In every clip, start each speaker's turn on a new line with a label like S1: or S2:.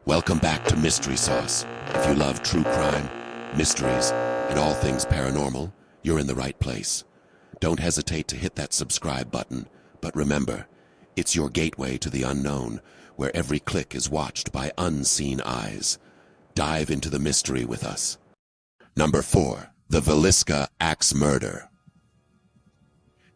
S1: Welcome back to Mystery Sauce. If you love true crime, mysteries, and all things paranormal, you're in the right place. Don't hesitate to hit that subscribe button, but remember, it's your gateway to the unknown, where every click is watched by unseen eyes. Dive into the mystery with us. Number 4. The Villisca Ax Murder.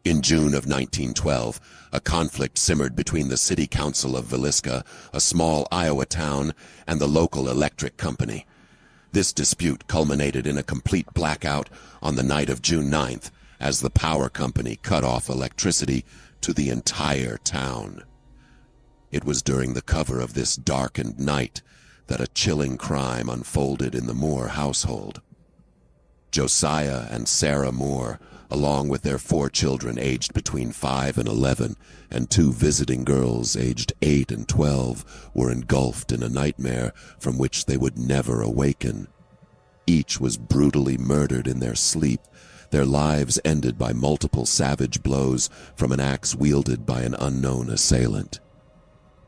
S1: In June of 1912, a conflict simmered between the city council of Villisca, a small Iowa town, and the local electric company. This dispute culminated in a complete blackout on the night of June 9th, as the power company cut off electricity to the entire town. It was during the cover of this darkened night that a chilling crime unfolded in the Moore household. Josiah and Sarah Moore, along with their 4 children aged between 5 and 11, and 2 visiting girls aged 8 and 12, were engulfed in a nightmare from which they would never awaken. Each was brutally murdered in their sleep, their lives ended by multiple savage blows from an axe wielded by an unknown assailant.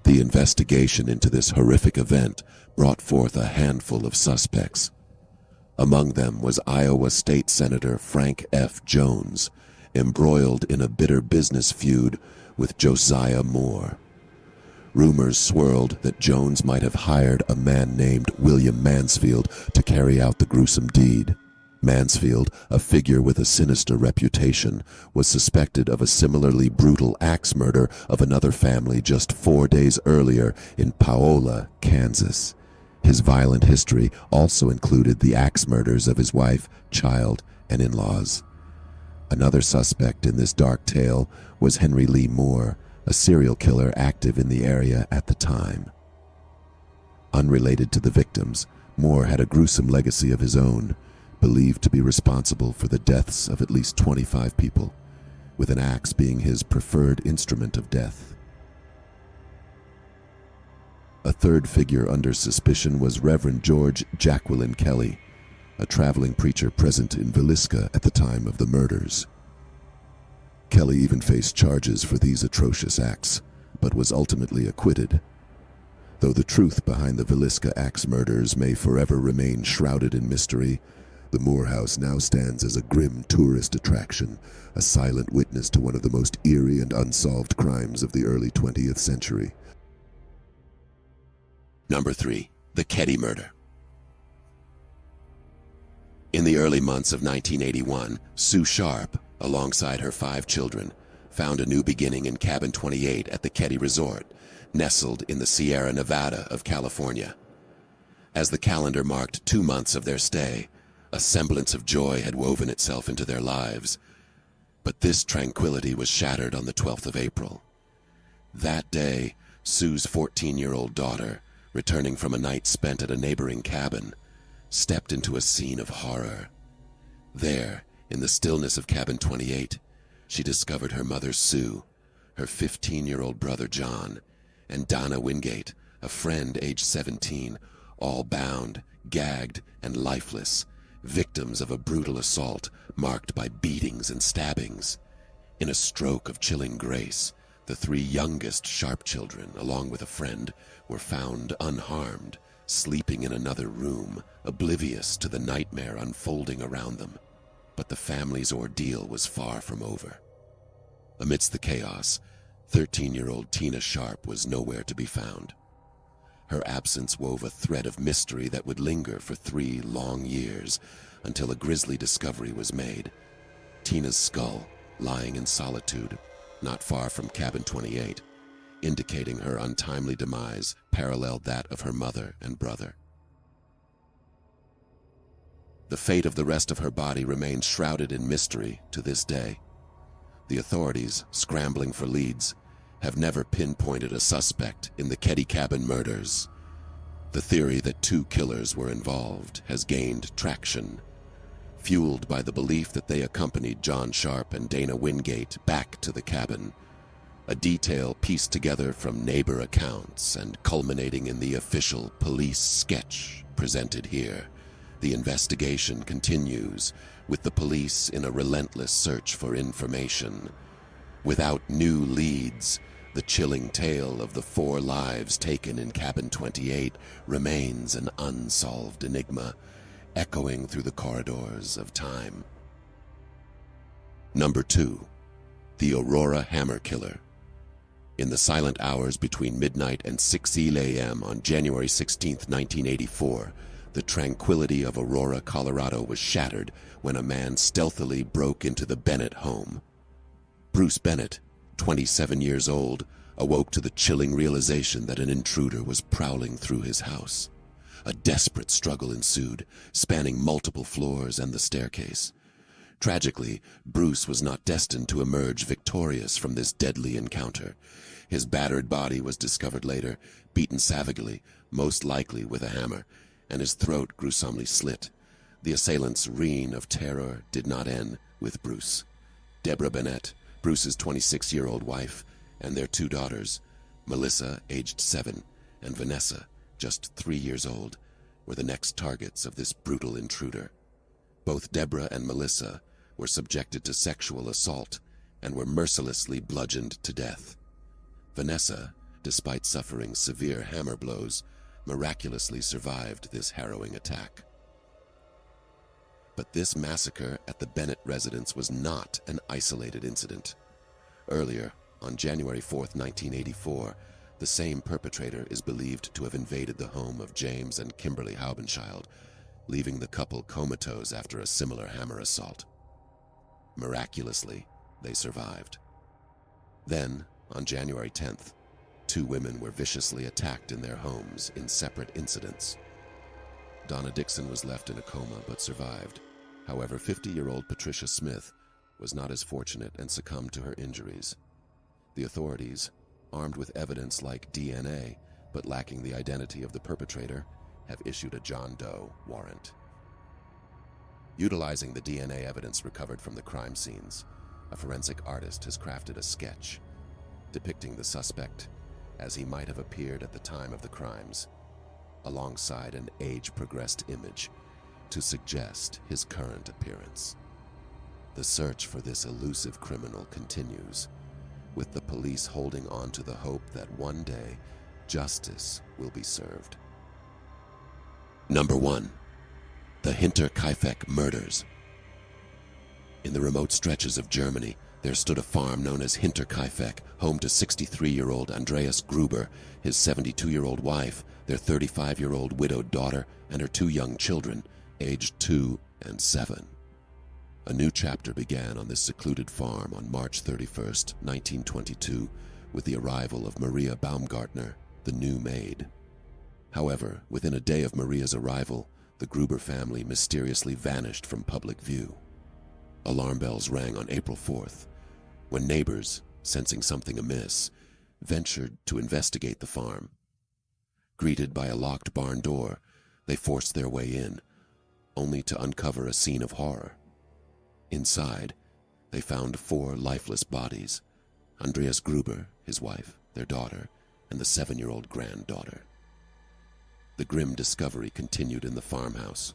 S1: The investigation into this horrific event brought forth a handful of suspects. Among them was Iowa State Senator Frank F. Jones, embroiled in a bitter business feud with Josiah Moore. Rumors swirled that Jones might have hired a man named William Mansfield to carry out the gruesome deed. Mansfield, a figure with a sinister reputation, was suspected of a similarly brutal axe murder of another family just 4 days earlier in Paola, Kansas. His violent history also included the axe murders of his wife, child, and in-laws. Another suspect in this dark tale was Henry Lee Moore, a serial killer active in the area at the time. Unrelated to the victims, Moore had a gruesome legacy of his own, believed to be responsible for the deaths of at least 25 people, with an axe being his preferred instrument of death. A third figure under suspicion was Reverend George Jacqueline Kelly, a traveling preacher present in Villisca at the time of the murders. Kelly even faced charges for these atrocious acts, but was ultimately acquitted. Though the truth behind the Villisca Ax Murders may forever remain shrouded in mystery, the Moore House now stands as a grim tourist attraction, a silent witness to one of the most eerie and unsolved crimes of the early 20th century. Number 3. The Keddie Murder. In the early months of 1981, Sue Sharp, alongside her 5 children, found a new beginning in Cabin 28 at the Keddie Resort, nestled in the Sierra Nevada of California. As the calendar marked 2 months of their stay, a semblance of joy had woven itself into their lives. But this tranquility was shattered on the 12th of April. That day, Sue's 14-year-old daughter, returning from a night spent at a neighboring cabin, stepped into a scene of horror. There, in the stillness of Cabin 28, she discovered her mother Sue, her 15-year-old brother John, and Donna Wingate, a friend aged 17, all bound, gagged, and lifeless, victims of a brutal assault marked by beatings and stabbings. In a stroke of chilling grace, the 3 youngest Sharp children, along with a friend, were found unharmed, sleeping in another room, oblivious to the nightmare unfolding around them. But the family's ordeal was far from over. Amidst the chaos, 13-year-old Tina Sharp was nowhere to be found. Her absence wove a thread of mystery that would linger for 3 long years, until a grisly discovery was made. Tina's skull, lying in solitude, not far from Cabin 28, indicating her untimely demise paralleled that of her mother and brother. The fate of the rest of her body remains shrouded in mystery to this day. The authorities, scrambling for leads, have never pinpointed a suspect in the Keddie Cabin murders. The theory that 2 killers were involved has gained traction, fueled by the belief that they accompanied John Sharp and Dana Wingate back to the cabin, a detail pieced together from neighbor accounts and culminating in the official police sketch presented here. The investigation continues, with the police in a relentless search for information. Without new leads, The chilling tale of the 4 lives taken in Cabin 28 remains an unsolved enigma, echoing through the corridors of time. Number 2. The Aurora Hammer Killer. In the silent hours between midnight and 6 a.m. on January 16, 1984, the tranquility of Aurora, Colorado was shattered when a man stealthily broke into the Bennett home. Bruce Bennett, 27 years old, awoke to the chilling realization that an intruder was prowling through his house. A desperate struggle ensued, spanning multiple floors and the staircase. Tragically, Bruce was not destined to emerge victorious from this deadly encounter. His battered body was discovered later, beaten savagely, most likely with a hammer, and his throat gruesomely slit. The assailant's reign of terror did not end with Bruce. Deborah Bennett, Bruce's 26-year-old wife, and their 2 daughters, Melissa, aged 7, and Vanessa, just 3 years old, were the next targets of this brutal intruder. Both Deborah and Melissa were subjected to sexual assault and were mercilessly bludgeoned to death. Vanessa, despite suffering severe hammer blows, miraculously survived this harrowing attack. But this massacre at the Bennett residence was not an isolated incident. Earlier, on January 4, 1984, the same perpetrator is believed to have invaded the home of James and Kimberly Haubenschild, leaving the couple comatose after a similar hammer assault. Miraculously, they survived. Then, on January 10th, 2 women were viciously attacked in their homes in separate incidents. Donna Dixon was left in a coma but survived. However, 50-year-old Patricia Smith was not as fortunate and succumbed to her injuries. The authorities, armed with evidence like DNA, but lacking the identity of the perpetrator, have issued a John Doe warrant. Utilizing the DNA evidence recovered from the crime scenes, a forensic artist has crafted a sketch depicting the suspect as he might have appeared at the time of the crimes, alongside an age-progressed image to suggest his current appearance. The search for this elusive criminal continues, with the police holding on to the hope that one day justice will be served. Number 1. The Hinter Ker Murders. In the remote stretches of Germany, there stood a farm known as Hinter Ker, home to 63-year-old Andreas Gruber, his 72-year-old wife, their 35-year-old widowed daughter, and her 2 young children, aged 2 and 7. A new chapter began on this secluded farm on March 31, 1922, with the arrival of Maria Baumgartner, the new maid. However, within a day of Maria's arrival, the Gruber family mysteriously vanished from public view. Alarm bells rang on April 4th, when neighbors, sensing something amiss, ventured to investigate the farm. Greeted by a locked barn door, they forced their way in, only to uncover a scene of horror. Inside, they found 4 lifeless bodies: Andreas Gruber, his wife, their daughter, and the 7-year-old granddaughter. The grim discovery continued in the farmhouse,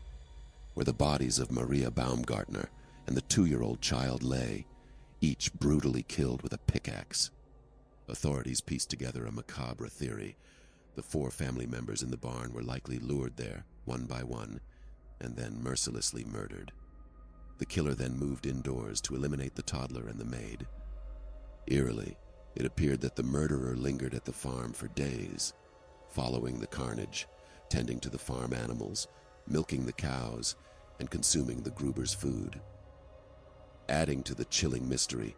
S1: where the bodies of Maria Baumgartner and the 2-year-old child lay, each brutally killed with a pickaxe. Authorities pieced together a macabre theory. The 4 family members in the barn were likely lured there, one by one, and then mercilessly murdered. The killer then moved indoors to eliminate the toddler and the maid. Eerily, it appeared that the murderer lingered at the farm for days, following the carnage, tending to the farm animals, milking the cows, and consuming the Gruber's food. Adding to the chilling mystery,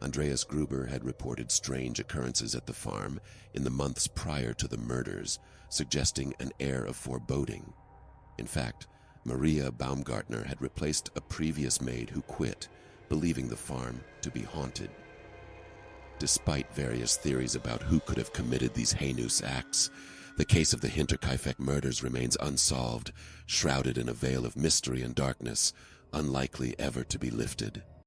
S1: Andreas Gruber had reported strange occurrences at the farm in the months prior to the murders, suggesting an air of foreboding. In fact, Maria Baumgartner had replaced a previous maid who quit, believing the farm to be haunted. Despite various theories about who could have committed these heinous acts, the case of the Hinter Ker murders remains unsolved, shrouded in a veil of mystery and darkness, unlikely ever to be lifted.